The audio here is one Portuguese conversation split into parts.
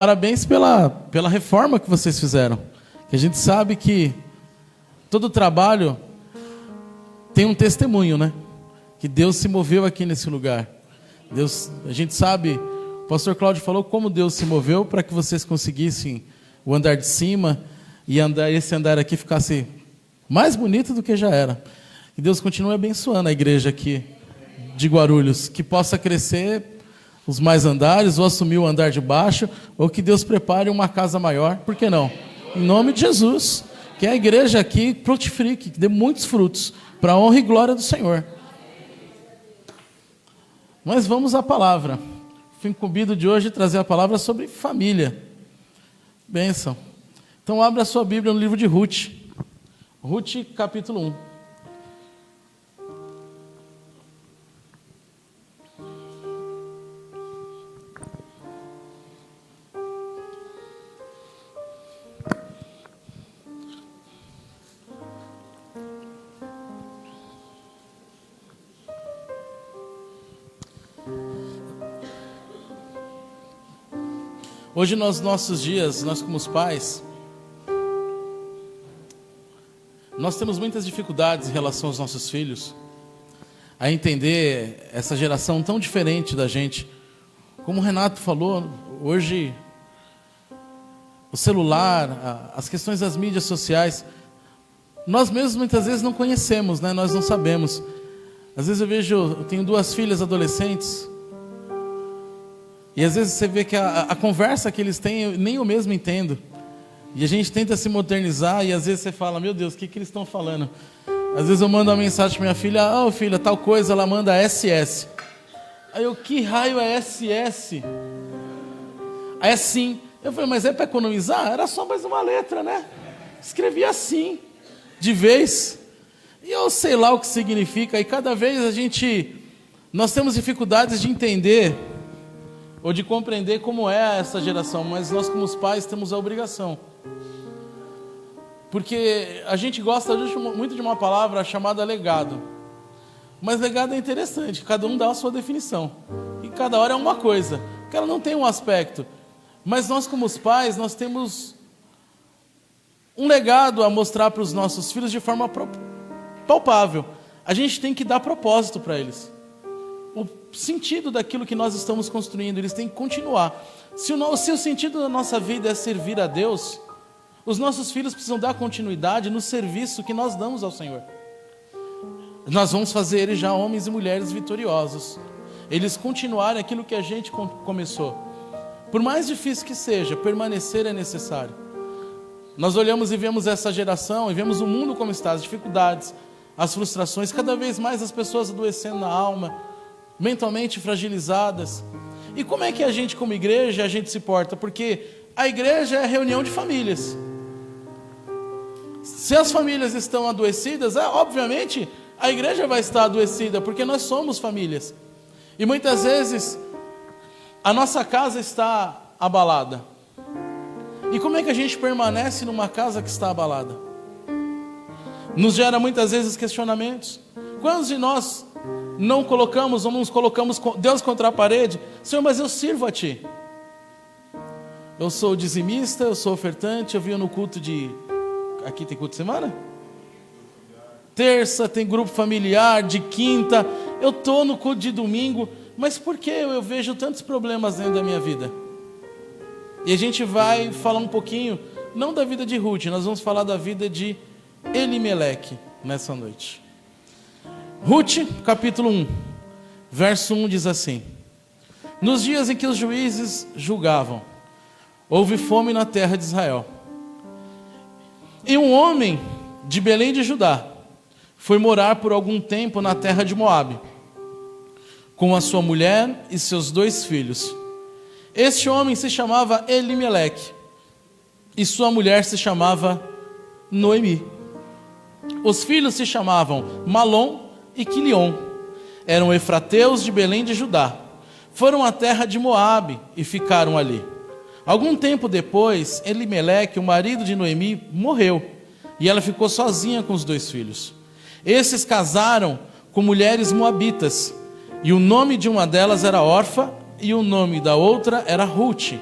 Parabéns pela reforma que vocês fizeram. Que a gente sabe que todo trabalho tem um testemunho, né? Que Deus se moveu aqui nesse lugar. A gente sabe, o pastor Cláudio falou como Deus se moveu para que vocês conseguissem o andar de cima e esse andar aqui ficasse mais bonito do que já era. Que Deus continue abençoando a igreja aqui de Guarulhos, que possa crescer os mais andares, ou assumir o andar de baixo, ou que Deus prepare uma casa maior, por que não? Em nome de Jesus, que a igreja aqui frutifique, que dê muitos frutos, para a honra e glória do Senhor. Mas vamos à palavra. Fui incumbido de hoje trazer a palavra sobre família. Bênção. Então abra a sua Bíblia no livro de Ruth. Ruth, capítulo 1. Hoje, nos nossos dias, nós como os pais, nós temos muitas dificuldades em relação aos nossos filhos, a entender essa geração tão diferente da gente. Como o Renato falou, hoje, o celular, as questões das mídias sociais, nós mesmos muitas vezes não conhecemos, né? Nós não sabemos. Às vezes eu tenho 2 filhas adolescentes, e às vezes você vê que a conversa que eles têm, nem eu mesmo entendo. E a gente tenta se modernizar, e às vezes você fala, meu Deus, o que eles estão falando? Às vezes eu mando uma mensagem para minha filha, filha, tal coisa, ela manda SS. Aí eu, que raio é SS? Aí assim, eu falei, mas é para economizar? Era só mais uma letra, né? Escrevi assim, de vez. E eu sei lá o que significa, e cada vez nós temos dificuldades de entender ou de compreender como é essa geração, mas nós como os pais temos a obrigação, porque a gente gosta muito de uma palavra chamada legado, mas legado é interessante, cada um dá a sua definição, e cada hora é uma coisa, porque ela não tem um aspecto, mas nós como os pais, nós temos um legado a mostrar para os nossos filhos de forma palpável. A gente tem que dar propósito para eles, o sentido daquilo que nós estamos construindo, eles têm que continuar. Se o sentido da nossa vida é servir a Deus, os nossos filhos precisam dar continuidade no serviço que nós damos ao Senhor. Nós vamos fazer eles já homens e mulheres vitoriosos, eles continuarem aquilo que a gente começou. Por mais difícil que seja, permanecer é necessário. Nós olhamos e vemos essa geração, e vemos o mundo como está, as dificuldades, as frustrações, cada vez mais as pessoas adoecendo na alma, mentalmente fragilizadas. E como é que a gente como igreja, a gente se porta? Porque a igreja é a reunião de famílias. Se as famílias estão adoecidas, obviamente a igreja vai estar adoecida, porque nós somos famílias. E muitas vezes a nossa casa está abalada. E como é que a gente permanece numa casa que está abalada? Nos gera muitas vezes questionamentos. Quantos de nós não colocamos ou nos colocamos Deus contra a parede? Senhor, mas eu sirvo a Ti. Eu sou dizimista, eu sou ofertante, eu venho no culto aqui tem culto de semana? Terça, tem grupo familiar, de quinta, eu estou no culto de domingo, mas por que eu vejo tantos problemas dentro da minha vida? E a gente vai falar um pouquinho, não da vida de Ruth, nós vamos falar da vida de Elimeleque nessa noite. Ruth, capítulo 1, verso 1 diz assim: nos dias em que os juízes julgavam, houve fome na terra de Israel. E um homem de Belém de Judá foi morar por algum tempo na terra de Moabe, com a sua mulher e seus 2 filhos. Este homem se chamava Elimeleque, e sua mulher se chamava Noemi. Os filhos se chamavam Malom e Quilion, eram efrateus de Belém de Judá. Foram à terra de Moabe e ficaram ali. Algum tempo depois, Elimeleque, o marido de Noemi, morreu, e ela ficou sozinha com os 2 filhos. Esses casaram com mulheres moabitas, e o nome de uma delas era Orfa, e o nome da outra era Ruth.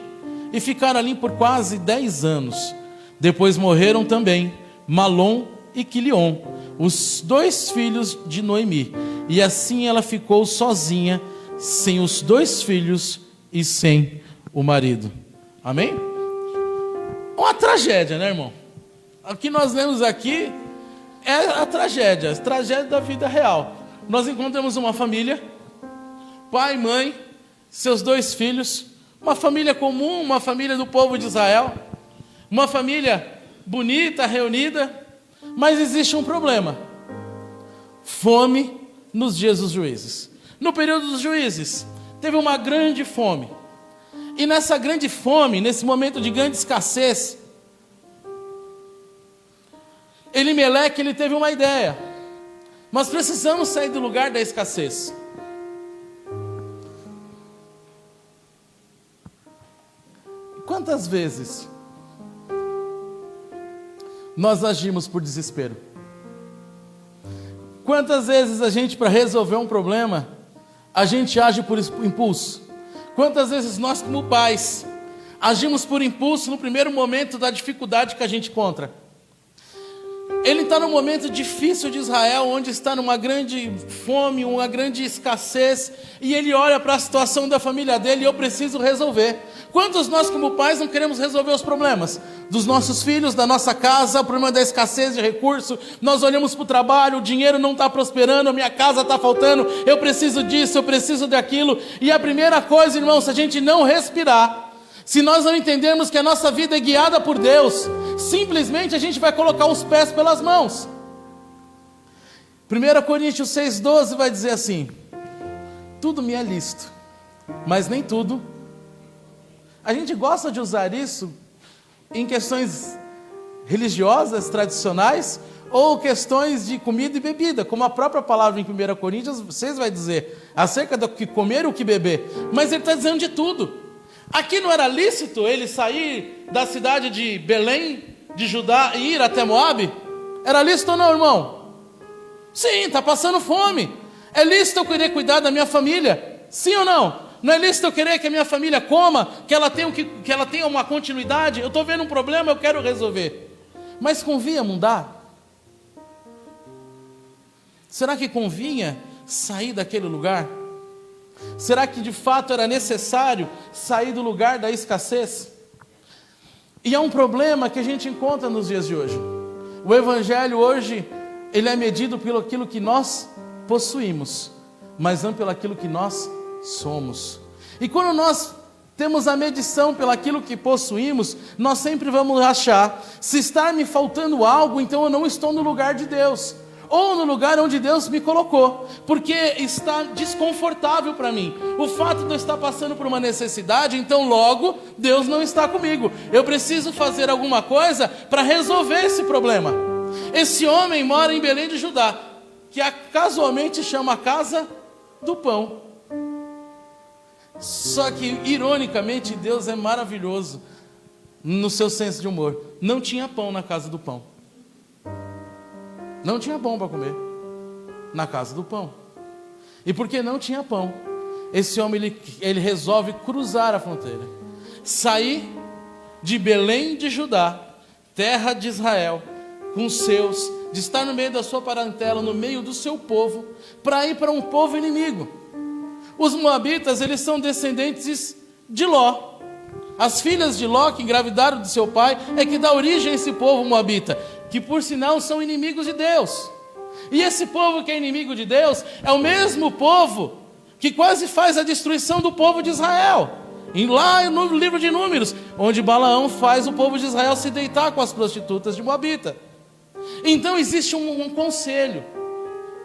e ficaram ali por quase 10 anos. Depois morreram também Malom e Quilion, os 2 filhos de Noemi. E assim ela ficou sozinha, sem os 2 filhos e sem o marido. Amém? Uma tragédia, né, irmão? O que nós lemos aqui é a tragédia da vida real. Nós encontramos uma família, pai, mãe, seus 2 filhos, uma família comum, uma família do povo de Israel, uma família bonita, reunida, mas existe um problema: fome nos dias dos juízes. No período dos juízes, teve uma grande fome. E nessa grande fome, nesse momento de grande escassez, Elimeleque, ele teve uma ideia: nós precisamos sair do lugar da escassez. Quantas vezes nós agimos por desespero? Quantas vezes a gente, para resolver um problema, a gente age por impulso? Quantas vezes nós, como pais, agimos por impulso no primeiro momento da dificuldade que a gente encontra? Ele está num momento difícil de Israel, onde está numa grande fome, uma grande escassez, e ele olha para a situação da família dele: eu preciso resolver. Quantos nós, como pais, não queremos resolver os problemas dos nossos filhos, da nossa casa, o problema da escassez de recurso? Nós olhamos para o trabalho, o dinheiro não está prosperando, a minha casa está faltando, eu preciso disso, eu preciso daquilo. E a primeira coisa, irmão, se a gente não respirar, se nós não entendermos que a nossa vida é guiada por Deus, simplesmente a gente vai colocar os pés pelas mãos. 1 Coríntios 6,12 vai dizer assim: tudo me é lícito, mas nem tudo. A gente gosta de usar isso em questões religiosas, tradicionais, ou questões de comida e bebida, como a própria palavra em 1 Coríntios 6 vai dizer, acerca do que comer e o que beber. Mas ele está dizendo de tudo. Aqui não era lícito ele sair da cidade de Belém, de Judá, e ir até Moabe? Era lícito ou não, irmão? Sim, está passando fome. É lícito eu querer cuidar da minha família? Sim ou não? Não é lícito eu querer que a minha família coma, que ela tenha uma continuidade? Eu estou vendo um problema, eu quero resolver. Mas convinha mudar? Será que convinha sair daquele lugar? Será que de fato era necessário sair do lugar da escassez? E é um problema que a gente encontra nos dias de hoje. O evangelho hoje, ele é medido pelo aquilo que nós possuímos, mas não pelo aquilo que nós somos. E quando nós temos a medição pelo aquilo que possuímos, nós sempre vamos achar: se está me faltando algo, então eu não estou no lugar de Deus, ou no lugar onde Deus me colocou, porque está desconfortável para mim. O fato de eu estar passando por uma necessidade, então logo Deus não está comigo. Eu preciso fazer alguma coisa para resolver esse problema. Esse homem mora em Belém de Judá, que casualmente chama a casa do pão. Só que, ironicamente, Deus é maravilhoso no seu senso de humor. Não tinha pão na casa do pão. Não tinha pão para comer na casa do pão. E porque não tinha pão, esse homem ele resolve cruzar a fronteira, sair de Belém de Judá, terra de Israel, com os seus, de estar no meio da sua parentela, no meio do seu povo, para ir para um povo inimigo. Os moabitas, eles são descendentes de Ló. As filhas de Ló, que engravidaram de seu pai, é que dá origem a esse povo moabita, que por sinal são inimigos de Deus. E esse povo que é inimigo de Deus é o mesmo povo que quase faz a destruição do povo de Israel. E lá no livro de Números, onde Balaão faz o povo de Israel se deitar com as prostitutas de Moabita. Então existe um conselho,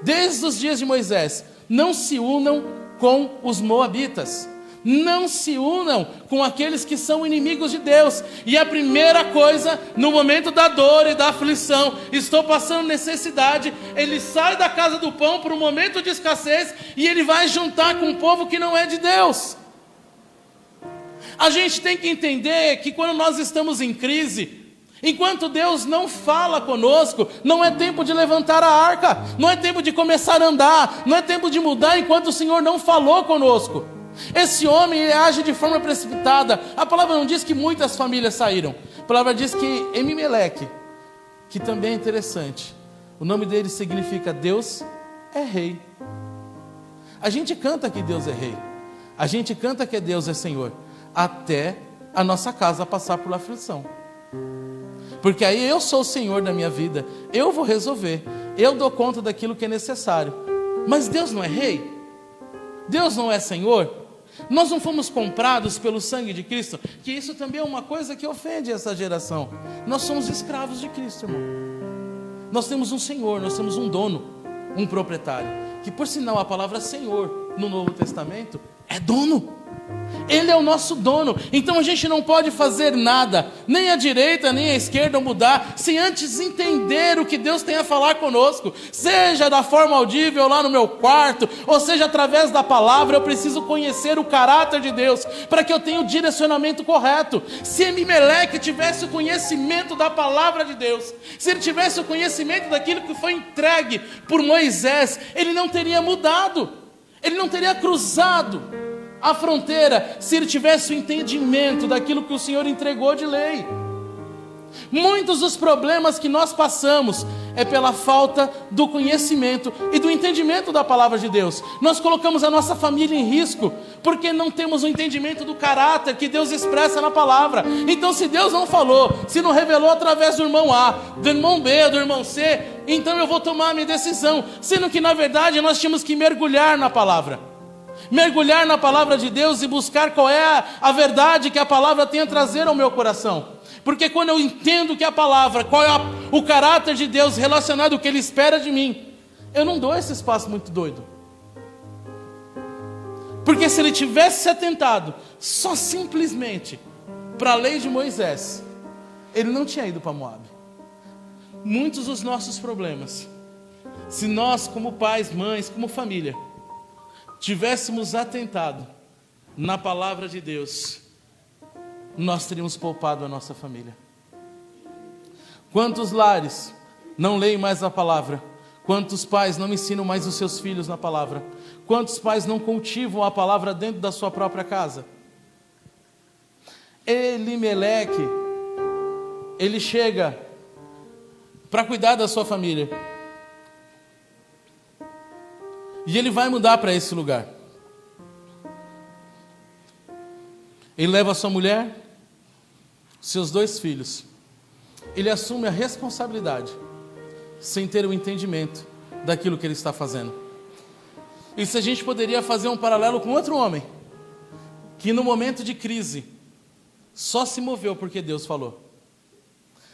desde os dias de Moisés: não se unam com os moabitas, não se unam com aqueles que são inimigos de Deus. E a primeira coisa, no momento da dor e da aflição, estou passando necessidade, ele sai da casa do pão para um momento de escassez, e ele vai juntar com um povo que não é de Deus. A gente tem que entender que quando nós estamos em crise, enquanto Deus não fala conosco, não é tempo de levantar a arca, não é tempo de começar a andar, não é tempo de mudar enquanto o Senhor não falou conosco. Esse homem age de forma precipitada. A palavra não diz que muitas famílias saíram. A palavra diz que Emimeleque, que também é interessante, o nome dele significa Deus é rei. A gente canta que Deus é rei. A gente canta que Deus é Senhor. Até a nossa casa passar por aflição. Porque aí eu sou o Senhor da minha vida. Eu vou resolver. Eu dou conta daquilo que é necessário. Mas Deus não é rei? Deus não é Senhor? Nós não fomos comprados pelo sangue de Cristo? Que isso também é uma coisa que ofende essa geração. Nós somos escravos de Cristo, irmão. Nós temos um Senhor, nós temos um dono, um proprietário. Que por sinal a palavra Senhor no Novo Testamento é dono. Ele é o nosso dono. Então a gente não pode fazer nada, nem a direita, nem a esquerda mudar, sem antes entender o que Deus tem a falar conosco. Seja da forma audível lá no meu quarto, ou seja através da palavra. Eu preciso conhecer o caráter de Deus, para que eu tenha o direcionamento correto. Se Emimeleque tivesse o conhecimento da palavra de Deus, se ele tivesse o conhecimento daquilo que foi entregue por Moisés, ele não teria mudado, ele não teria cruzado a fronteira, se ele tivesse o entendimento daquilo que o Senhor entregou de lei. Muitos dos problemas que nós passamos é pela falta do conhecimento e do entendimento da palavra de Deus. Nós colocamos a nossa família em risco porque não temos o entendimento do caráter que Deus expressa na palavra. Então, se Deus não falou, se não revelou através do irmão A, do irmão B, do irmão C, então eu vou tomar a minha decisão, sendo que na verdade nós tínhamos que mergulhar na palavra. Mergulhar na palavra de Deus e buscar qual é a verdade que a palavra tem a trazer ao meu coração. Porque quando eu entendo que a palavra, qual é o caráter de Deus relacionado ao que Ele espera de mim, eu não dou esse espaço muito doido. Porque se ele tivesse se atentado só simplesmente para a lei de Moisés, ele não tinha ido para Moabe. Muitos dos nossos problemas, se nós como pais, mães, como família, tivéssemos atentado na palavra de Deus, nós teríamos poupado a nossa família. Quantos lares não leem mais a palavra? Quantos pais não ensinam mais os seus filhos na palavra? Quantos pais não cultivam a palavra dentro da sua própria casa? Emimeleque, ele chega para cuidar da sua família. E ele vai mudar para esse lugar. Ele leva a sua mulher, seus 2 filhos. Ele assume a responsabilidade, sem ter o entendimento daquilo que ele está fazendo. E se a gente poderia fazer um paralelo com outro homem, que no momento de crise, só se moveu porque Deus falou.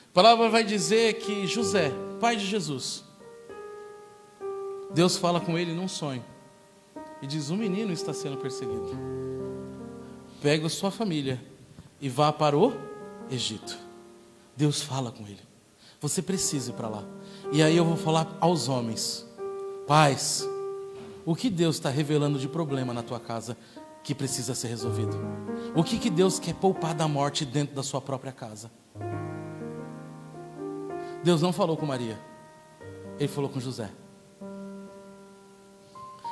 A palavra vai dizer que José, pai de Jesus, Deus fala com ele num sonho e diz: um menino está sendo perseguido. Pega a sua família e vá para o Egito. Deus fala com ele: você precisa ir para lá. E aí eu vou falar aos homens: pais, o que Deus está revelando de problema na tua casa que precisa ser resolvido? O que Deus quer poupar da morte dentro da sua própria casa? Deus não falou com Maria, Ele falou com José.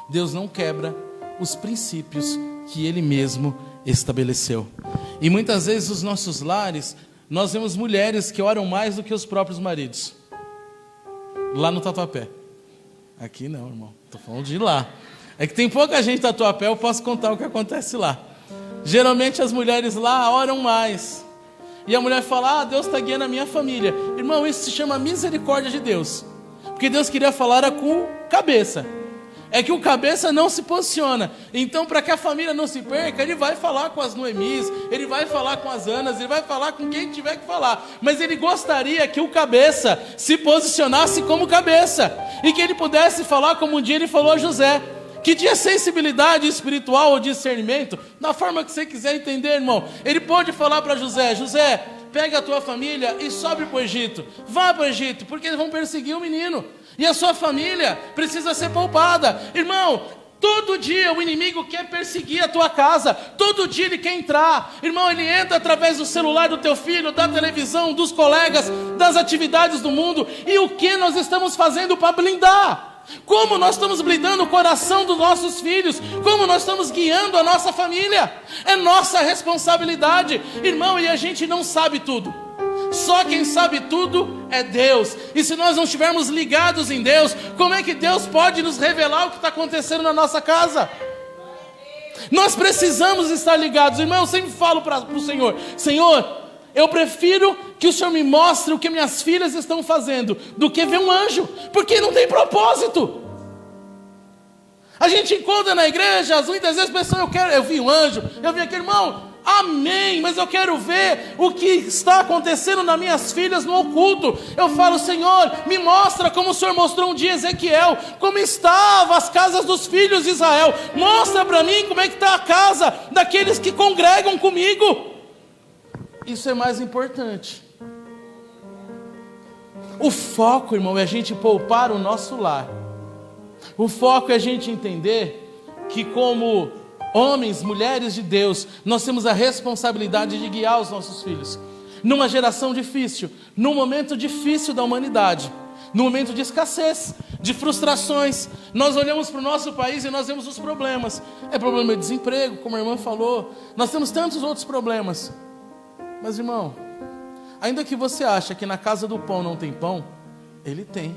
Deus não quebra os princípios que Ele mesmo estabeleceu. E muitas vezes nos nossos lares, nós vemos mulheres que oram mais do que os próprios maridos. Lá no Tatuapé. Aqui não, irmão, estou falando de lá. É que tem pouca gente no Tatuapé, eu posso contar o que acontece lá. Geralmente as mulheres lá oram mais. E a mulher fala: Deus está guiando a minha família. Irmão, isso se chama misericórdia de Deus. Porque Deus queria falar era com o cabeça. É que o cabeça não se posiciona. Então, para que a família não se perca, ele vai falar com as Noemis, ele vai falar com as Anas, ele vai falar com quem tiver que falar. Mas ele gostaria que o cabeça se posicionasse como cabeça. E que ele pudesse falar como um dia ele falou a José. Que tinha sensibilidade espiritual ou discernimento, da forma que você quiser entender, irmão. Ele pôde falar para José: José, pega a tua família e sobe para o Egito. Vá para o Egito, porque eles vão perseguir o menino. E a sua família precisa ser poupada. Irmão, todo dia o inimigo quer perseguir a tua casa. Todo dia ele quer entrar. Irmão, ele entra através do celular do teu filho, da televisão, dos colegas, das atividades do mundo. E o que nós estamos fazendo para blindar? Como nós estamos blindando o coração dos nossos filhos? Como nós estamos guiando a nossa família? É nossa responsabilidade, irmão, e a gente não sabe tudo. Só quem sabe tudo é Deus. E se nós não estivermos ligados em Deus, como é que Deus pode nos revelar o que está acontecendo na nossa casa? Nós precisamos estar ligados, irmão. Eu sempre falo para o Senhor: Senhor, eu prefiro que o Senhor me mostre o que minhas filhas estão fazendo do que ver um anjo, porque não tem propósito. A gente encontra na igreja, muitas vezes pensando, eu vi um anjo, eu vi aquele irmão, amém, mas eu quero ver o que está acontecendo nas minhas filhas no oculto. Eu falo: Senhor, me mostra como o Senhor mostrou um dia Ezequiel, como estavam as casas dos filhos de Israel. Mostra para mim como é que está a casa daqueles que congregam comigo. Isso é mais importante. O foco, irmão, é a gente poupar o nosso lar. O foco é a gente entender que, como homens, mulheres de Deus, nós temos a responsabilidade de guiar os nossos filhos. Numa geração difícil, num momento difícil da humanidade, num momento de escassez, de frustrações, nós olhamos para o nosso país e nós vemos os problemas. É problema de desemprego, como a irmã falou. Nós temos tantos outros problemas. Mas, irmão, ainda que você ache que na casa do pão não tem pão, Ele tem.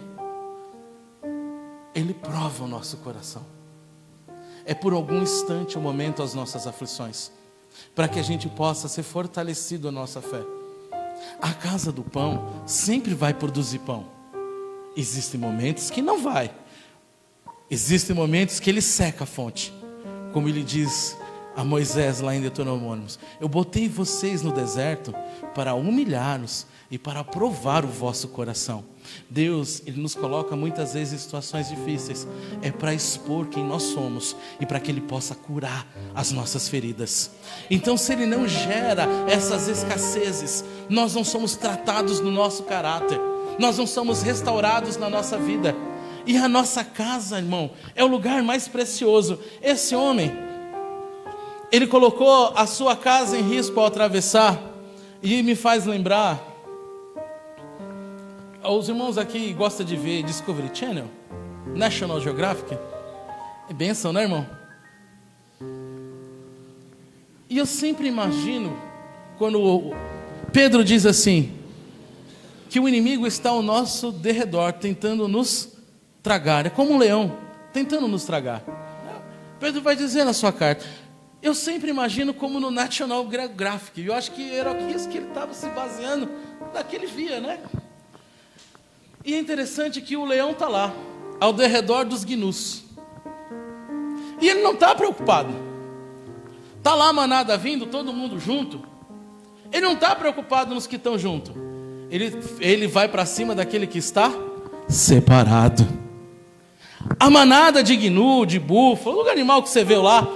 Ele prova o nosso coração. É por algum instante o momento as nossas aflições, para que a gente possa ser fortalecido a nossa fé. A casa do pão sempre vai produzir pão. Existem momentos que não vai. Existem momentos que Ele seca a fonte, como Ele diz a Moisés lá em Deuteronômio: eu botei vocês no deserto para humilhar-nos e para provar o vosso coração. Deus, Ele nos coloca muitas vezes em situações difíceis, é para expor quem nós somos e para que Ele possa curar as nossas feridas. Então, se Ele não gera essas escassezes, nós não somos tratados no nosso caráter, nós não somos restaurados na nossa vida. E a nossa casa, irmão, é o lugar mais precioso. Esse homem, ele colocou a sua casa em risco ao atravessar, e me faz lembrar, os irmãos aqui gostam de ver Discovery Channel, National Geographic, é bênção, né, irmão? E eu sempre imagino, quando Pedro diz assim, que o inimigo está ao nosso derredor, tentando nos tragar, é como um leão, tentando nos tragar. Pedro vai dizer na sua carta, eu sempre imagino como no National Geographic, eu acho que era isso que ele estava se baseando, daquele via, né? E é interessante que o leão está lá, ao derredor dos gnus, e ele não está preocupado. Está lá a manada vindo, todo mundo junto, ele não está preocupado nos que estão junto, ele vai para cima daquele que está separado. A manada de gnu, de búfalo, o animal que você vê lá,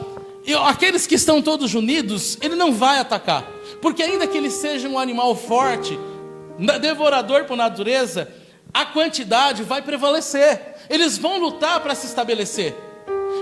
e aqueles que estão todos unidos, ele não vai atacar, porque ainda que ele seja um animal forte, devorador por natureza, a quantidade vai prevalecer, eles vão lutar para se estabelecer.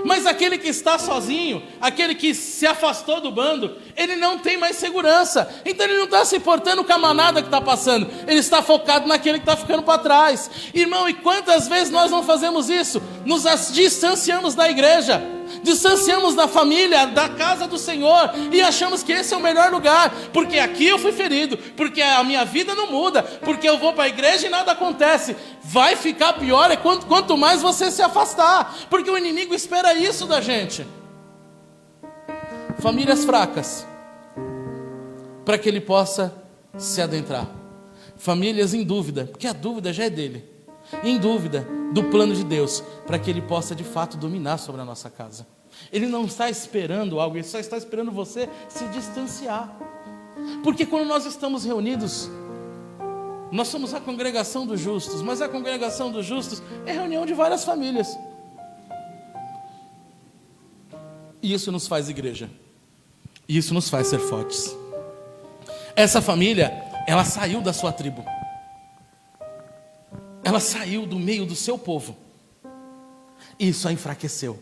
Mas aquele que está sozinho, aquele que se afastou do bando, ele não tem mais segurança, então ele não está se importando com a manada que está passando, ele está focado naquele que está ficando para trás. Irmão, e quantas vezes nós não fazemos isso? Nos distanciamos da igreja, distanciamos da família, da casa do Senhor, e achamos que esse é o melhor lugar, porque aqui eu fui ferido, porque a minha vida não muda, porque eu vou para a igreja e nada acontece. Vai ficar pior quanto mais você se afastar, porque o inimigo espera isso da gente. Famílias fracas, para que ele possa se adentrar. Famílias em dúvida, porque a dúvida já é dele, em dúvida do plano de Deus, para que ele possa de fato dominar sobre a nossa casa. Ele não está esperando algo, ele só está esperando você se distanciar. Porque quando nós estamos reunidos, nós somos a congregação dos justos, mas a congregação dos justos é reunião de várias famílias. E isso nos faz igreja. E isso nos faz ser fortes. Essa família, ela saiu da sua tribo. Ela saiu do meio do seu povo. Isso a enfraqueceu.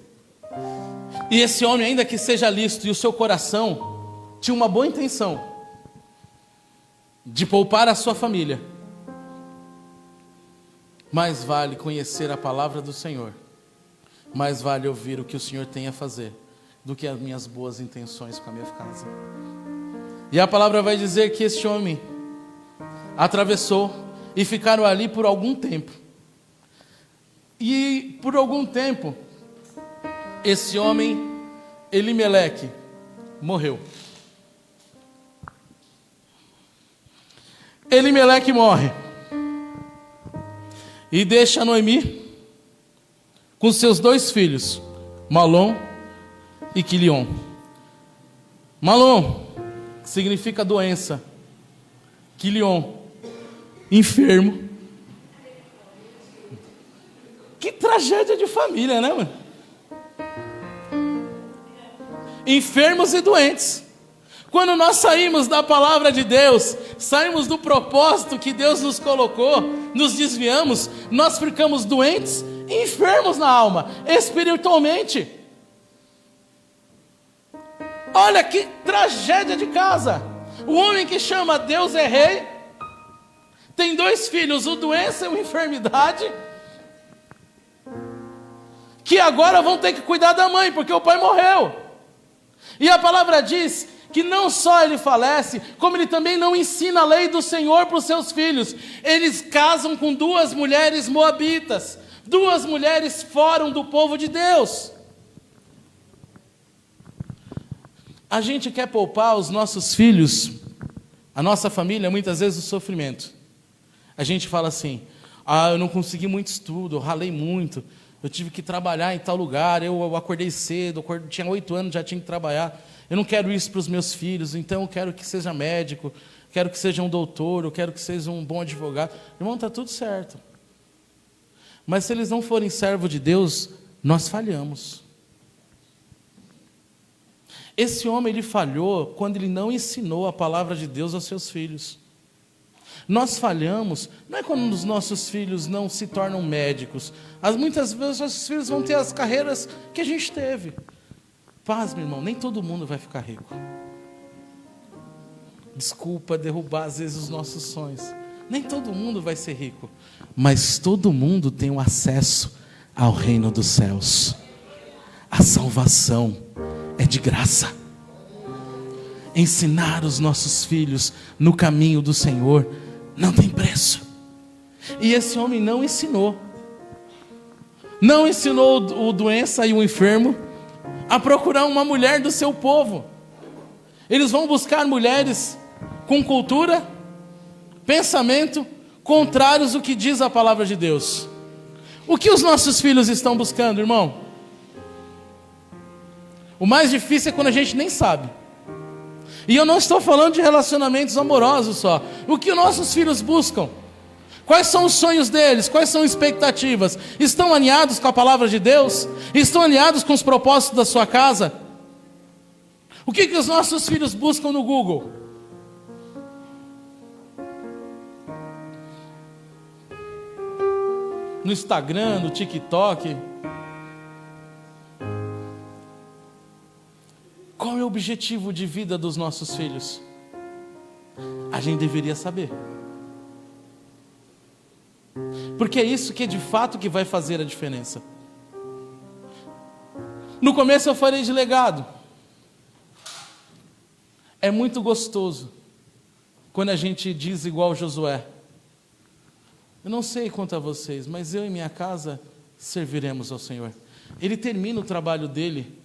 E esse homem, ainda que seja lícito, e o seu coração tinha uma boa intenção de poupar a sua família, mais vale conhecer a palavra do Senhor, mais vale ouvir o que o Senhor tem a fazer, do que as minhas boas intenções com a minha casa. E a palavra vai dizer que este homem atravessou e ficaram ali por algum tempo. E por algum tempo, esse homem, Elimeleque, morreu. Elimeleque morre e deixa Noemi com seus 2 filhos, Malom e Quilion. Malom, que significa doença. Quilion, enfermo. Que tragédia de família, né, mano? Enfermos e doentes. Quando nós saímos da palavra de Deus, saímos do propósito que Deus nos colocou, nos desviamos, nós ficamos doentes e enfermos na alma, espiritualmente. Olha que tragédia de casa. O homem que chama Deus é rei, tem 2 filhos, uma doença e uma enfermidade, que agora vão ter que cuidar da mãe, porque o pai morreu. E a palavra diz que não só ele falece, como ele também não ensina a lei do Senhor para os seus filhos. Eles casam com 2 mulheres moabitas, 2 mulheres fora do povo de Deus. A gente quer poupar os nossos filhos, a nossa família, muitas vezes, do sofrimento. A gente fala assim: eu não consegui muito estudo, eu ralei muito, eu tive que trabalhar em tal lugar, eu acordei cedo, tinha 8 anos, já tinha que trabalhar. Eu não quero isso para os meus filhos, então eu quero que seja médico, quero que seja um doutor, eu quero que seja um bom advogado. Irmão, está tudo certo. Mas se eles não forem servo de Deus, nós falhamos. Esse homem, ele falhou quando ele não ensinou a palavra de Deus aos seus filhos. Nós falhamos, não é quando os nossos filhos não se tornam médicos. Muitas vezes os nossos filhos vão ter as carreiras que a gente teve. Paz, meu irmão, nem todo mundo vai ficar rico. Desculpa derrubar às vezes os nossos sonhos. Nem todo mundo vai ser rico, mas todo mundo tem um acesso ao reino dos céus. A salvação é de graça. Ensinar os nossos filhos no caminho do Senhor não tem preço. E esse homem não ensinou. Não ensinou o doença e o enfermo a procurar uma mulher do seu povo. Eles vão buscar mulheres com cultura, pensamento, contrários ao que diz a palavra de Deus. O que os nossos filhos estão buscando, irmão? O mais difícil é quando a gente nem sabe. E eu não estou falando de relacionamentos amorosos só. O que os nossos filhos buscam? Quais são os sonhos deles? Quais são as expectativas? Estão alinhados com a palavra de Deus? Estão alinhados com os propósitos da sua casa? O que os nossos filhos buscam no Google? No Instagram, no TikTok? Qual é o objetivo de vida dos nossos filhos? A gente deveria saber. Porque é isso que é de fato que vai fazer a diferença. No começo eu falei de legado. É muito gostoso quando a gente diz igual Josué: eu não sei quanto a vocês, mas eu e minha casa serviremos ao Senhor. Ele termina o trabalho dele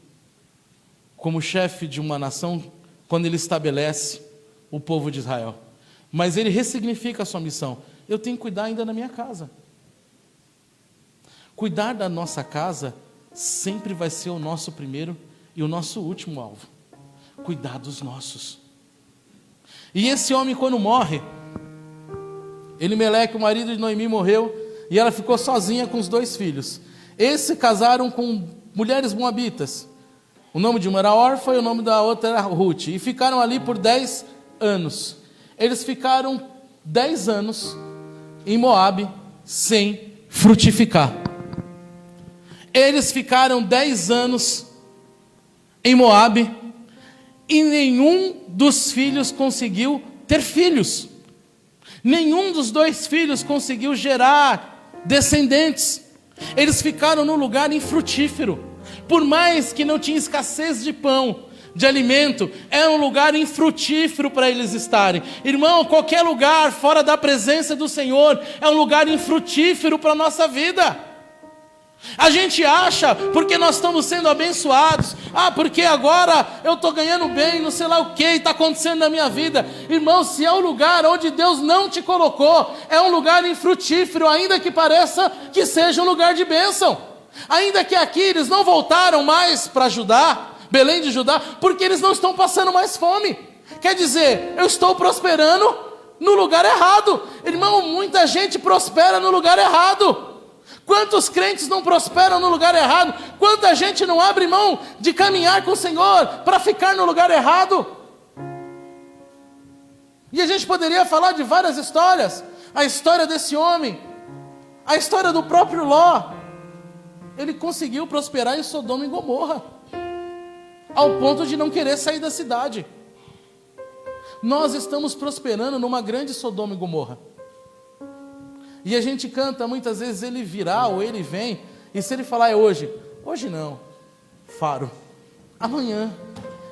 como chefe de uma nação quando ele estabelece o povo de Israel. Mas ele ressignifica a sua missão. Eu tenho que cuidar ainda da minha casa. Cuidar da nossa casa sempre vai ser o nosso primeiro e o nosso último alvo. Cuidar dos nossos. E esse homem, quando morre, Elimeleque, o marido de Noemi, morreu e ela ficou sozinha com os 2 filhos. Eles se casaram com mulheres moabitas. O nome de uma era Orfa e o nome da outra era Ruth. E ficaram ali por 10 anos. Eles ficaram 10 anos em Moabe sem frutificar. Eles ficaram 10 anos em Moabe e nenhum dos filhos conseguiu ter filhos. Nenhum dos 2 filhos conseguiu gerar descendentes. Eles ficaram num lugar infrutífero. Por mais que não tinha escassez de pão, de alimento, era um lugar infrutífero para eles estarem. Irmão, qualquer lugar fora da presença do Senhor é um lugar infrutífero para a nossa vida. A gente acha, porque nós estamos sendo abençoados, porque agora eu estou ganhando bem, não sei lá o que está acontecendo na minha vida. Irmão, se é um lugar onde Deus não te colocou, é um lugar infrutífero, ainda que pareça que seja um lugar de bênção. Ainda que aqui eles não voltaram mais para Judá, Belém de Judá, porque eles não estão passando mais fome. Quer dizer, eu estou prosperando no lugar errado. Irmão, muita gente prospera no lugar errado. Quantos crentes não prosperam no lugar errado? Quanta gente não abre mão de caminhar com o Senhor para ficar no lugar errado? E a gente poderia falar de várias histórias. A história desse homem, a história do próprio Ló. Ele conseguiu prosperar em Sodoma e Gomorra, ao ponto de não querer sair da cidade. Nós estamos prosperando numa grande Sodoma e Gomorra. E a gente canta muitas vezes, ele virá ou ele vem. E se ele falar é hoje? Hoje não, Faro. Amanhã,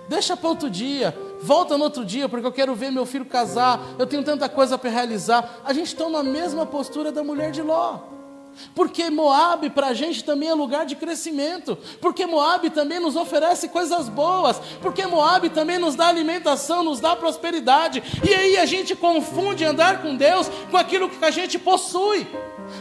deixa para outro dia. Volta no outro dia, porque eu quero ver meu filho casar. Eu tenho tanta coisa para realizar. A gente toma a mesma postura da mulher de Ló. Porque Moabe para a gente também é lugar de crescimento, porque Moabe também nos oferece coisas boas, porque Moabe também nos dá alimentação, nos dá prosperidade, e aí a gente confunde andar com Deus com aquilo que a gente possui.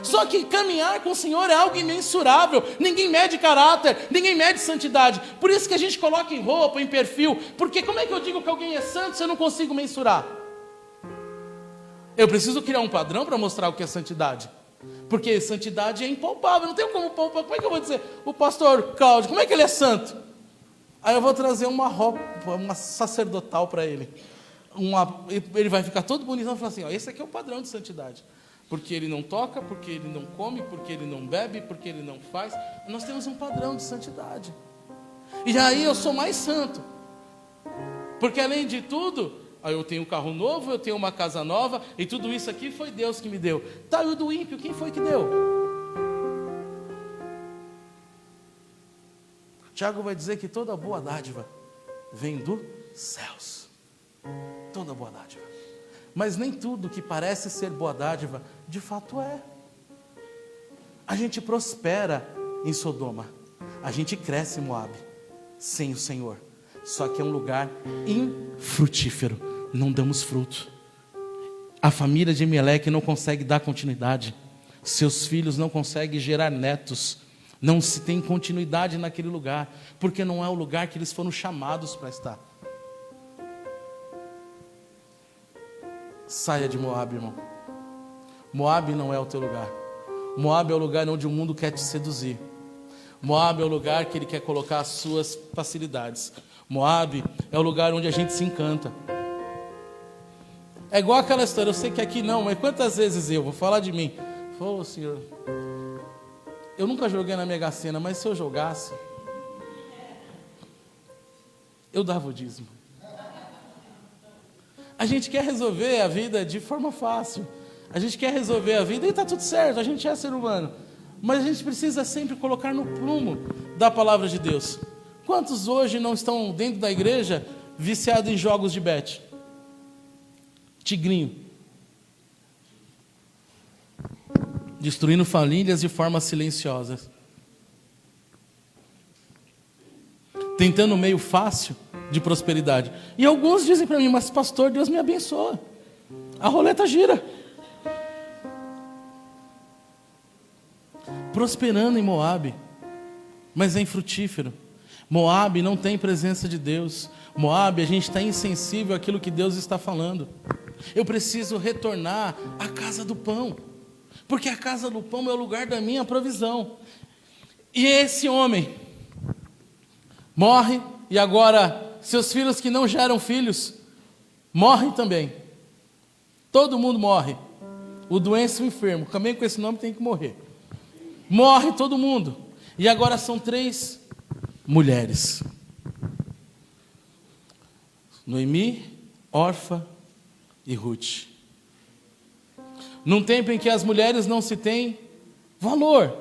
Só que caminhar com o Senhor é algo imensurável. Ninguém mede caráter, ninguém mede santidade. Por isso que a gente coloca em roupa, em perfil, porque como é que eu digo que alguém é santo se eu não consigo mensurar? Eu preciso criar um padrão para mostrar o que é santidade. Porque santidade é impalpável, não tem como palpar. Como é que eu vou dizer, o pastor Cláudio, como é que ele é santo? Aí eu vou trazer uma roupa, uma sacerdotal para ele. Ele vai ficar todo bonitão e falar assim, esse aqui é o padrão de santidade. Porque ele não toca, porque ele não come, porque ele não bebe, porque ele não faz. Nós temos um padrão de santidade. E aí eu sou mais santo. Porque além de tudo, aí eu tenho um carro novo, eu tenho uma casa nova, e tudo isso aqui foi Deus que me deu. Tá, e o do ímpio, quem foi que deu? Tiago vai dizer que toda boa dádiva vem dos céus. Toda boa dádiva. Mas nem tudo que parece ser boa dádiva, de fato é. A gente prospera em Sodoma. A gente cresce em Moabe, sem o Senhor. Só que é um lugar infrutífero. Não damos fruto. A família de Meleque não consegue dar continuidade. Seus filhos não conseguem gerar netos. Não se tem continuidade naquele lugar, porque não é o lugar que eles foram chamados para estar. Saia de Moabe, irmão. Moabe não é o teu lugar. Moabe é o lugar onde o mundo quer te seduzir. Moabe é o lugar que ele quer colocar as suas facilidades. Moabe é o lugar onde a gente se encanta. É igual aquela história, eu sei que aqui não, mas quantas vezes eu vou falar de mim? Senhor, eu nunca joguei na Mega Sena, mas se eu jogasse, eu dava o dízimo. A gente quer resolver a vida de forma fácil. A gente quer resolver a vida e está tudo certo, a gente é ser humano. Mas a gente precisa sempre colocar no prumo da palavra de Deus. Quantos hoje não estão dentro da igreja viciados em jogos de bet? Tigrinho. Destruindo famílias de forma silenciosa. Tentando um meio fácil de prosperidade. E alguns dizem para mim, mas pastor, Deus me abençoa. A roleta gira. Prosperando em Moabe, mas é infrutífero. Moabe não tem presença de Deus. Moabe, a gente está insensível àquilo que Deus está falando. Eu preciso retornar à casa do pão, porque a casa do pão é o lugar da minha provisão. E esse homem morre, e agora seus filhos que não geram filhos morrem também. Todo mundo morre. O doente e o enfermo, também com esse nome tem que morrer. Morre todo mundo. E agora são 3 mulheres: Noemi, Orfa e Ruth. Num tempo em que as mulheres não se têm valor.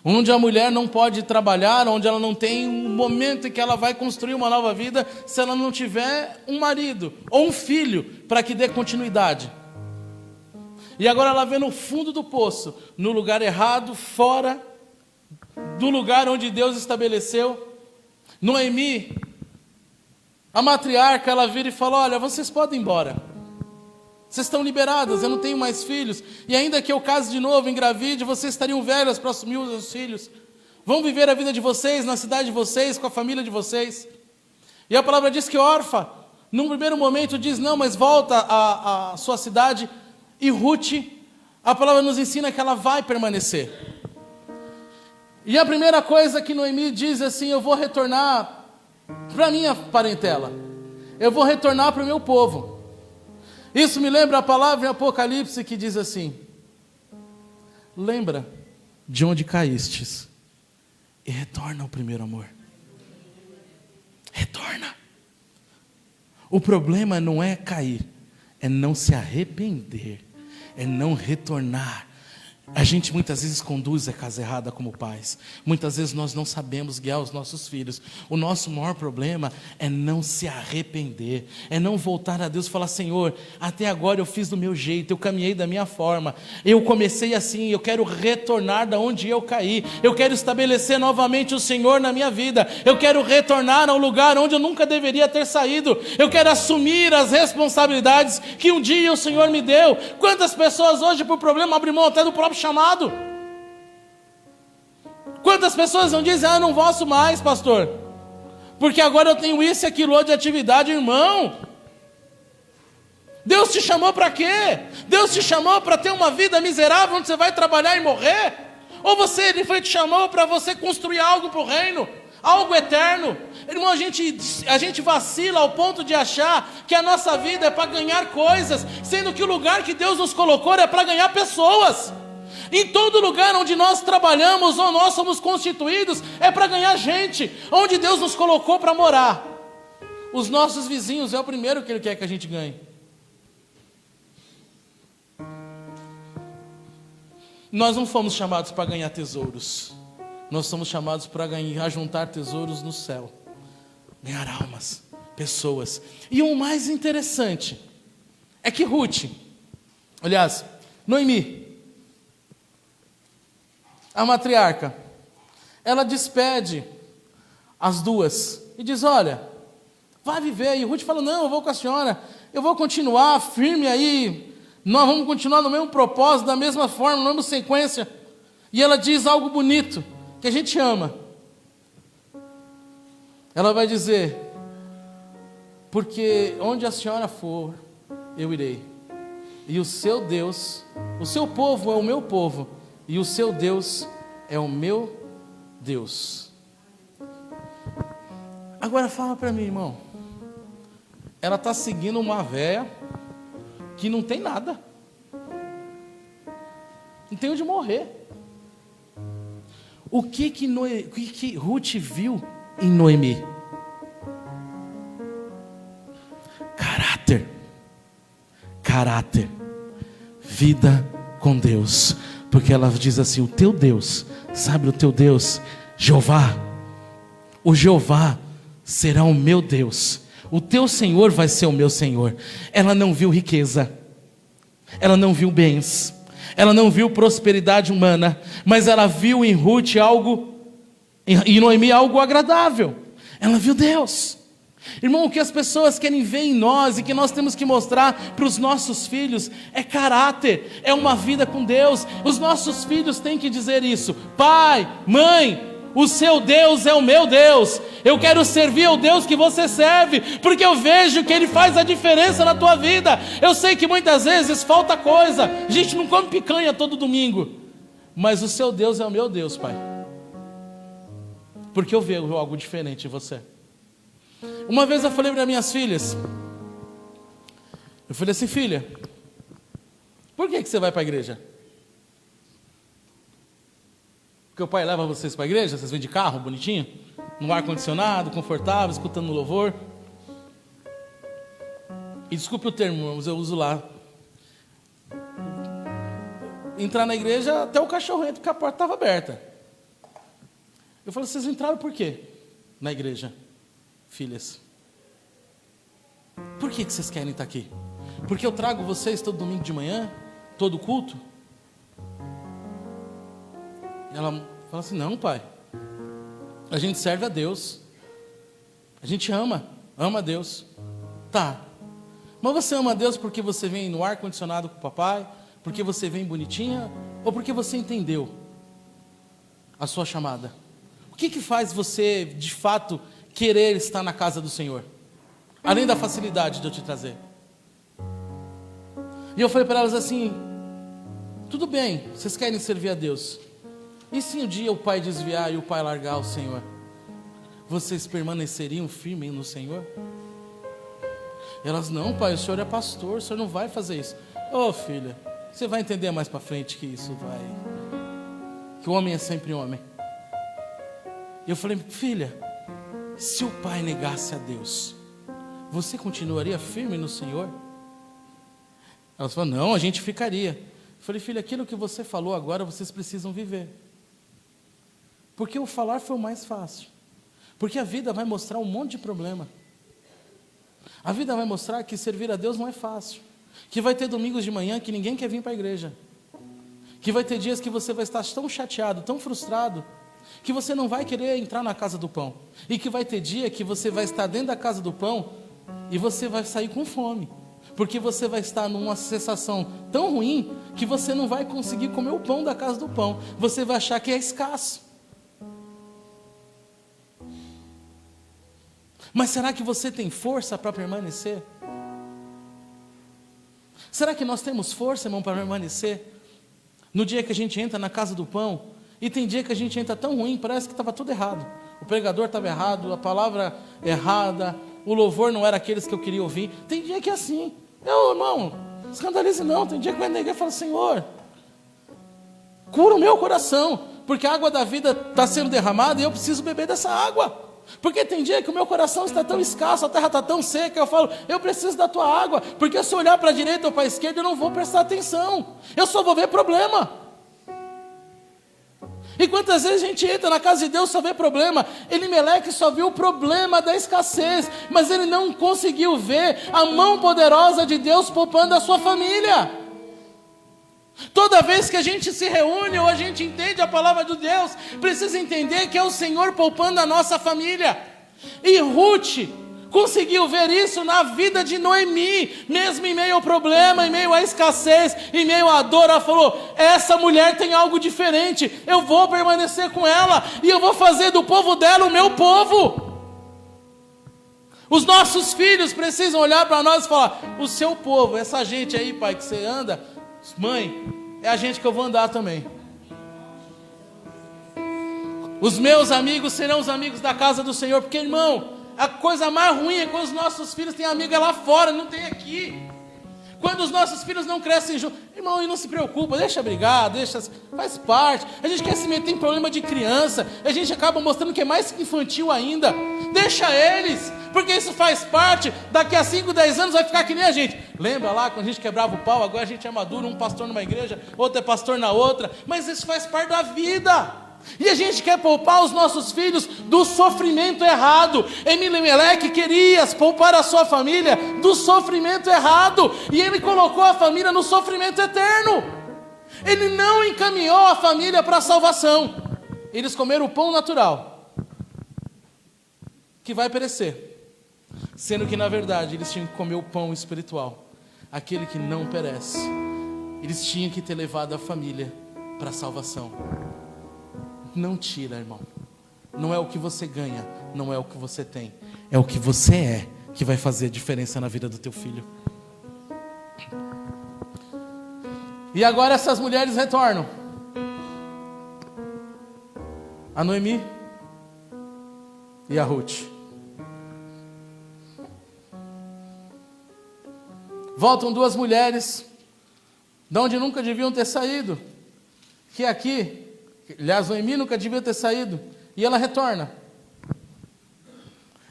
Onde a mulher não pode trabalhar, onde ela não tem um momento em que ela vai construir uma nova vida, se ela não tiver um marido ou um filho para que dê continuidade. E agora ela vê no fundo do poço, no lugar errado, fora do lugar onde Deus estabeleceu. Noemi, a matriarca, ela vira e fala: olha, vocês podem ir embora, vocês estão liberadas, eu não tenho mais filhos, e ainda que eu case de novo, engravide, vocês estariam velhas para assumir os seus filhos. Vão viver a vida de vocês, na cidade de vocês, com a família de vocês. E a palavra diz que Orfa, num primeiro momento, diz: não, mas volta à sua cidade. E Ruth, a palavra nos ensina que ela vai permanecer. E a primeira coisa que Noemi diz é assim: eu vou retornar para a minha parentela, eu vou retornar para o meu povo. Isso me lembra a palavra em Apocalipse que diz assim: lembra de onde caístes e retorna ao primeiro amor. Retorna. O problema não é cair, é não se arrepender, é não retornar. A gente muitas vezes conduz a casa errada como pais. Muitas vezes nós não sabemos guiar os nossos filhos. O nosso maior problema é não se arrepender, é não voltar a Deus e falar: Senhor, até agora eu fiz do meu jeito, eu caminhei da minha forma, eu comecei assim, eu quero retornar da onde eu caí, eu quero estabelecer novamente o Senhor na minha vida, eu quero retornar ao lugar onde eu nunca deveria ter saído, eu quero assumir as responsabilidades que um dia o Senhor me deu. Quantas pessoas hoje por problema abrem mão até do próprio chamado? Quantas pessoas não dizem: não posso mais, pastor, porque agora eu tenho isso e aquilo de atividade. Irmão, Deus te chamou para quê? Deus te chamou para ter uma vida miserável onde você vai trabalhar e morrer? Ou Ele te chamou para você construir algo para o reino, algo eterno? Irmão, a gente vacila ao ponto de achar que a nossa vida é para ganhar coisas, sendo que o lugar que Deus nos colocou é para ganhar pessoas. Em todo lugar onde nós trabalhamos ou nós somos constituídos é para ganhar gente. Onde Deus nos colocou para morar, os nossos vizinhos é o primeiro que Ele quer que a gente ganhe. Nós não fomos chamados para ganhar tesouros, nós somos chamados para juntar tesouros no céu, ganhar almas, pessoas. E o mais interessante é que Noemi, a matriarca, ela despede as duas e diz: olha, vai viver. E Ruth fala: não, eu vou com a senhora, eu vou continuar firme aí, nós vamos continuar no mesmo propósito, da mesma forma, na mesma sequência. E ela diz algo bonito, que a gente ama. Ela vai dizer: porque onde a senhora for, eu irei, e o seu Deus, o seu povo é o meu povo, e o seu Deus é o meu Deus. Agora fala para mim, irmão. Ela está seguindo uma véia que não tem nada, não tem onde morrer. O que Ruth viu em Noemi? Caráter, vida com Deus. Porque ela diz assim: o teu Deus, sabe o teu Deus? Jeová, o Jeová será o meu Deus, o teu Senhor vai ser o meu Senhor. Ela não viu riqueza, ela não viu bens, ela não viu prosperidade humana, mas ela viu em Ruth em Noemi algo agradável. Ela viu Deus. Irmão, o que as pessoas querem ver em nós e que nós temos que mostrar para os nossos filhos é caráter, é uma vida com Deus. Os nossos filhos têm que dizer isso: pai, mãe, o seu Deus é o meu Deus, eu quero servir ao Deus que você serve, porque eu vejo que Ele faz a diferença na tua vida. Eu sei que muitas vezes falta coisa, a gente não come picanha todo domingo, mas o seu Deus é o meu Deus, pai, porque eu vejo algo diferente em você. Uma vez eu falei para minhas filhas, eu falei assim: filha, por que você vai para a igreja? Porque o pai leva vocês para a igreja? Vocês vêm de carro bonitinho, no ar-condicionado, confortável, escutando louvor. E desculpe o termo, mas eu uso lá. entrar na igreja, até o cachorro entra porque a porta estava aberta. Eu falei, vocês entraram por quê na igreja, filhas? Por que vocês querem estar aqui? Porque eu trago vocês todo domingo de manhã, todo culto? Ela fala assim, não, pai, a gente serve a Deus, a gente ama a Deus. Tá, mas você ama a Deus porque você vem no ar-condicionado com o papai, porque você vem bonitinha, ou porque você entendeu a sua chamada? O que faz você, de fato, querer estar na casa do Senhor? Além da facilidade de eu te trazer. E eu falei para elas assim, tudo bem, vocês querem servir a Deus. E se um dia o pai desviar e o pai largar o Senhor? Vocês permaneceriam firmes no Senhor? E elas, não, pai, o senhor é pastor, o senhor não vai fazer isso. Ô filha, você vai entender mais para frente que isso vai... que o homem é sempre homem. E eu falei, filha, se o pai negasse a Deus, você continuaria firme no Senhor? Elas falaram, não, a gente ficaria. Eu falei, filha, aquilo que você falou agora, vocês precisam viver. Porque o falar foi o mais fácil. Porque a vida vai mostrar um monte de problema. A vida vai mostrar que servir a Deus não é fácil. Que vai ter domingos de manhã que ninguém quer vir para a igreja. Que vai ter dias que você vai estar tão chateado, tão frustrado, que você não vai querer entrar na casa do pão. E que vai ter dia que você vai estar dentro da casa do pão e você vai sair com fome. Porque você vai estar numa sensação tão ruim que você não vai conseguir comer o pão da casa do pão. Você vai achar que é escasso. Mas será que você tem força para permanecer? Será que nós temos força, irmão, para permanecer? No dia que a gente entra na casa do pão, e tem dia que a gente entra tão ruim, parece que estava tudo errado. O pregador estava errado, a palavra errada, o louvor não era aqueles que eu queria ouvir. Tem dia que é assim. Eu, irmão, escandalize não. Tem dia que vai na igreja e fala, Senhor, cura o meu coração, porque a água da vida está sendo derramada e eu preciso beber dessa água. Porque tem dia que o meu coração está tão escasso, a terra está tão seca, eu falo, eu preciso da tua água, porque se eu olhar para a direita ou para a esquerda, eu não vou prestar atenção, eu só vou ver problema. E quantas vezes a gente entra na casa de Deus só vê problema? Elimeleque só viu o problema da escassez, mas ele não conseguiu ver a mão poderosa de Deus poupando a sua família. Toda vez que a gente se reúne ou a gente entende a palavra de Deus, precisa entender que é o Senhor poupando a nossa família. E Ruth conseguiu ver isso na vida de Noemi, mesmo em meio ao problema, em meio à escassez, em meio à dor. Ela falou, essa mulher tem algo diferente, eu vou permanecer com ela, e eu vou fazer do povo dela o meu povo. Os nossos filhos precisam olhar para nós e falar, o seu povo, essa gente aí, pai, que você anda, mãe, é a gente que eu vou andar também. Os meus amigos serão os amigos da casa do Senhor, porque, irmão, a coisa mais ruim é quando os nossos filhos têm amiga lá fora, não tem aqui. Quando os nossos filhos não crescem juntos, irmão, e não se preocupa, deixa brigar, faz parte. A gente quer se meter em problema de criança, a gente acaba mostrando que é mais infantil ainda. Deixa eles, porque isso faz parte. Daqui a 5, 10 anos vai ficar que nem a gente. Lembra lá quando a gente quebrava o pau? Agora a gente é maduro, um pastor numa igreja, outro é pastor na outra. Mas isso faz parte da vida. E a gente quer poupar os nossos filhos do sofrimento errado. Elimeleque queria poupar a sua família do sofrimento errado, e ele colocou a família no sofrimento eterno. Ele não encaminhou a família para a salvação. Eles comeram o pão natural, que vai perecer, sendo que na verdade eles tinham que comer o pão espiritual, aquele que não perece. Eles tinham que ter levado a família para a salvação. Não tira, irmão. Não é o que você ganha, não é o que você tem, é o que você é que vai fazer a diferença na vida do teu filho. E agora essas mulheres retornam. A Noemi e a Ruth. Voltam duas mulheres, de onde nunca deviam ter saído, que aqui, aliás, Noemi nunca devia ter saído, e ela retorna.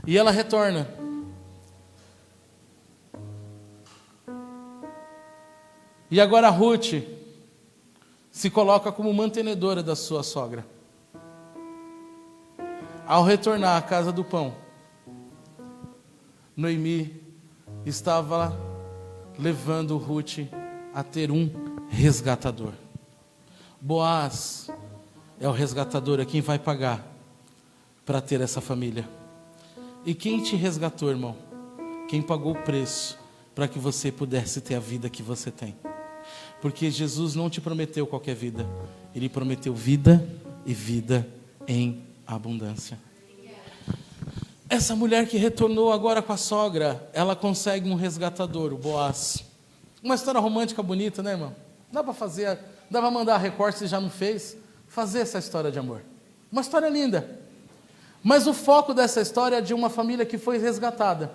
E ela retorna. E agora Ruth se coloca como mantenedora da sua sogra. Ao retornar à casa do pão, Noemi estava levando Ruth a ter um resgatador. Boaz é o resgatador, é quem vai pagar para ter essa família. E quem te resgatou, irmão? Quem pagou o preço para que você pudesse ter a vida que você tem. Porque Jesus não te prometeu qualquer vida. Ele prometeu vida e vida em abundância. Essa mulher que retornou agora com a sogra, ela consegue um resgatador, o Boaz. Uma história romântica bonita, né, irmão? Dá para fazer, dá para mandar recorte se já não fez, fazer essa história de amor. Uma história linda. Mas o foco dessa história é de uma família que foi resgatada.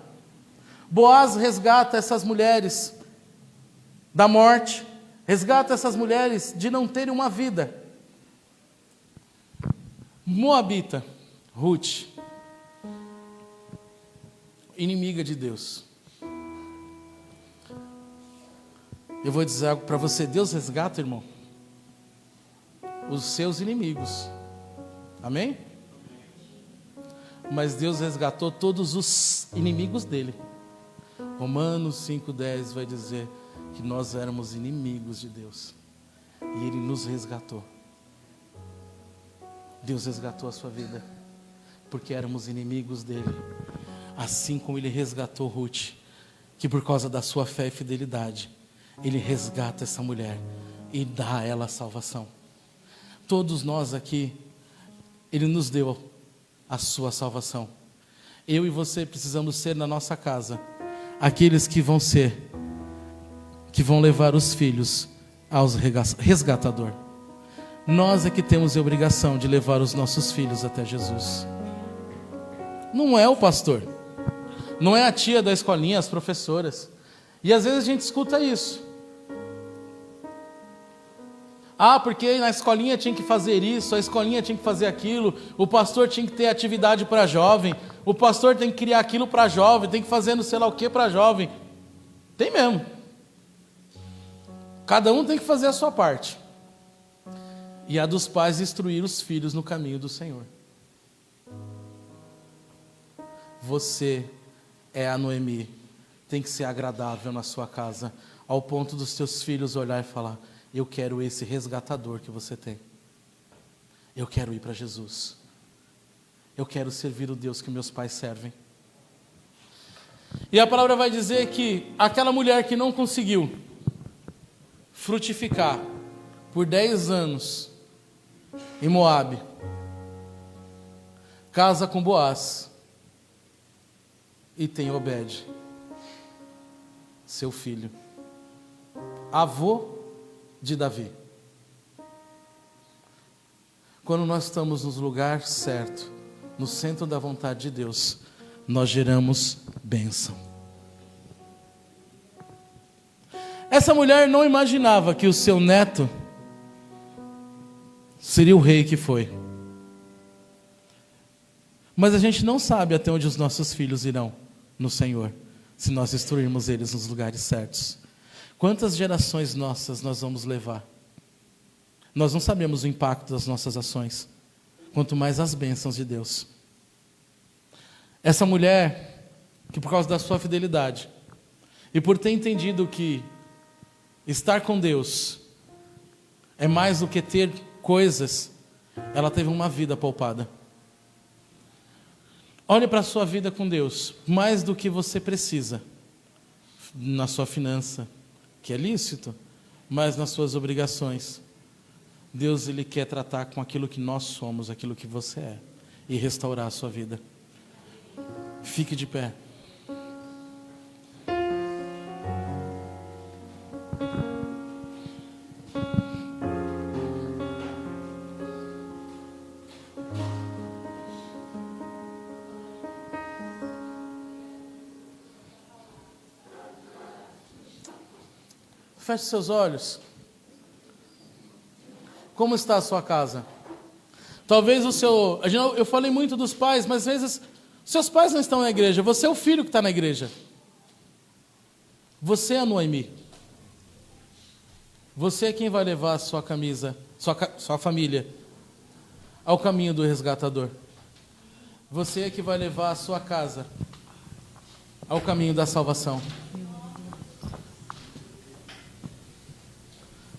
Boaz resgata essas mulheres da morte, resgata essas mulheres de não terem uma vida. Moabita, Ruth, inimiga de Deus. Eu vou dizer algo para você: Deus resgata, irmão, os seus inimigos. Amém? Mas Deus resgatou todos os inimigos dele. Romanos 5,10 vai dizer que nós éramos inimigos de Deus e Ele nos resgatou. Deus resgatou a sua vida porque éramos inimigos dele. Assim como Ele resgatou Ruth, que por causa da sua fé e fidelidade, Ele resgata essa mulher e dá a ela a salvação. Todos nós aqui, Ele nos deu a sua salvação. Eu e você precisamos ser na nossa casa aqueles que vão levar os filhos aos resgatador. Nós é que temos a obrigação de levar os nossos filhos até Jesus. Não é o pastor, não é a tia da escolinha, as professoras. E às vezes a gente escuta isso. Ah, porque na escolinha tinha que fazer isso, a escolinha tinha que fazer aquilo, o pastor tinha que ter atividade para jovem, o pastor tem que criar aquilo para jovem, tem que fazer não sei lá o que para jovem. Tem mesmo. Cada um tem que fazer a sua parte. E a dos pais instruir os filhos no caminho do Senhor. Você é a Noemi, tem que ser agradável na sua casa, ao ponto dos seus filhos olhar e falar: eu quero esse resgatador que você tem. Eu quero ir para Jesus. Eu quero servir o Deus que meus pais servem. E a palavra vai dizer que aquela mulher que não conseguiu frutificar por 10 anos em Moabe, casa com Boaz e tem Obed, seu filho, avô de Davi. Quando nós estamos no lugar certo, no centro da vontade de Deus, nós geramos bênção. Essa mulher não imaginava que o seu neto seria o rei que foi. Mas a gente não sabe até onde os nossos filhos irão no Senhor, se nós instruirmos eles nos lugares certos. Quantas gerações nossas nós vamos levar? Nós não sabemos o impacto das nossas ações, quanto mais as bênçãos de Deus. Essa mulher, que por causa da sua fidelidade, e por ter entendido que estar com Deus é mais do que ter coisas, ela teve uma vida poupada. Olhe para a sua vida com Deus, mais do que você precisa, na sua finança, que é lícito, mas nas suas obrigações. Deus, Ele quer tratar com aquilo que nós somos, aquilo que você é, e restaurar a sua vida. Fique de pé. Feche seus olhos. Como está a sua casa? Talvez eu falei muito dos pais, mas às vezes seus pais não estão na igreja. Você é o filho que está na igreja. Você é a Noemi. Você é quem vai levar a sua família ao caminho do resgatador. Você é que vai levar a sua casa ao caminho da salvação.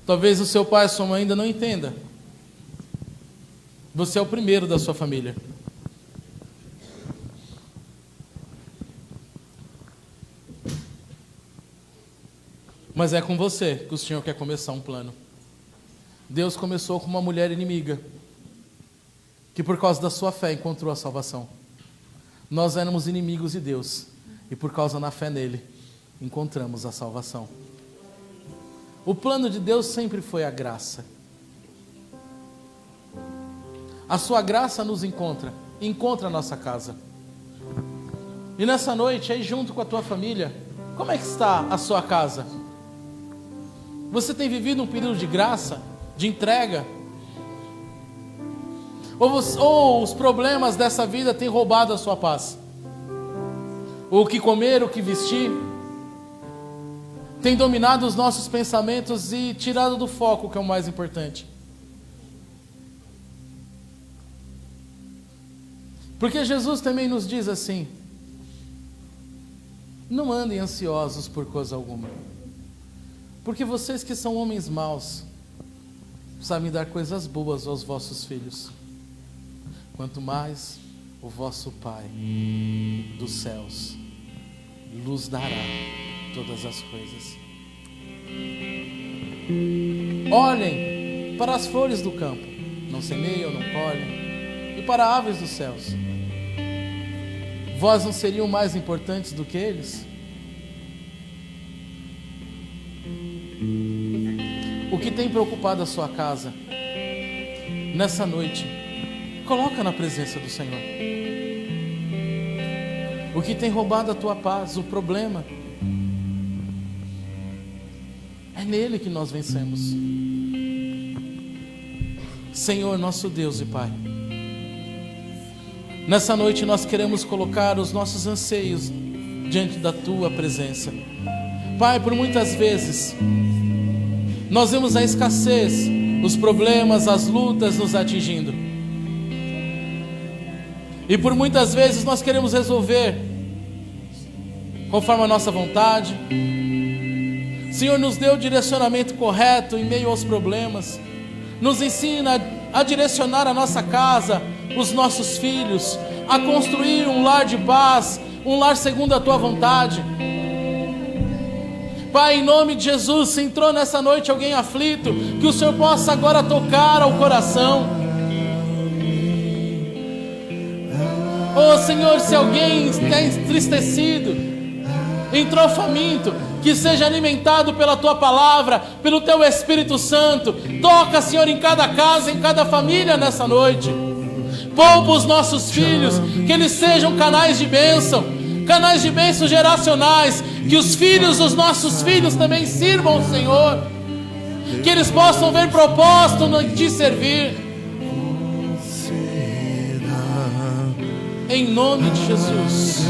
Talvez o seu pai e a sua mãe ainda não entenda. Você é o primeiro da sua família. Mas é com você que o Senhor quer começar um plano. Deus começou com uma mulher inimiga, que por causa da sua fé encontrou a salvação. Nós éramos inimigos de Deus, e por causa da fé nele, encontramos a salvação. O plano de Deus sempre foi a graça. A sua graça nos encontra a nossa casa. E nessa noite, aí junto com a tua família, como é que está a sua casa? Você tem vivido um período de graça, de entrega? Ou os problemas dessa vida têm roubado a sua paz? O que comer, o que vestir, tem dominado os nossos pensamentos e tirado do foco o que é o mais importante. Porque Jesus também nos diz assim: não andem ansiosos por coisa alguma, porque vocês que são homens maus sabem dar coisas boas aos vossos filhos, quanto mais o vosso Pai dos céus lhes dará todas as coisas. Olhem para as flores do campo, não semeiam, não colhem, e para aves dos céus. Vós não seriam mais importantes do que eles? O que tem preocupado a sua casa nessa noite, coloca na presença do Senhor. O que tem roubado a tua paz, o problema, é nele que nós vencemos. Senhor, nosso Deus e Pai, nessa noite nós queremos colocar os nossos anseios diante da tua presença. Pai, por muitas vezes nós vemos a escassez, os problemas, as lutas nos atingindo. E por muitas vezes nós queremos resolver conforme a nossa vontade. Senhor, nos dê o direcionamento correto em meio aos problemas. Nos ensina a direcionar a nossa casa, os nossos filhos, a construir um lar de paz, um lar segundo a tua vontade. Pai, em nome de Jesus, se entrou nessa noite alguém aflito, que o Senhor possa agora tocar ao coração. Oh Senhor, se alguém está entristecido, entrou faminto, que seja alimentado pela tua palavra, pelo teu Espírito Santo. Toca, Senhor, em cada casa, em cada família nessa noite. Poupa os nossos filhos, que eles sejam canais de bênção geracionais, que os filhos dos nossos filhos também sirvam o Senhor, que eles possam ver propósito em te servir, em nome de Jesus.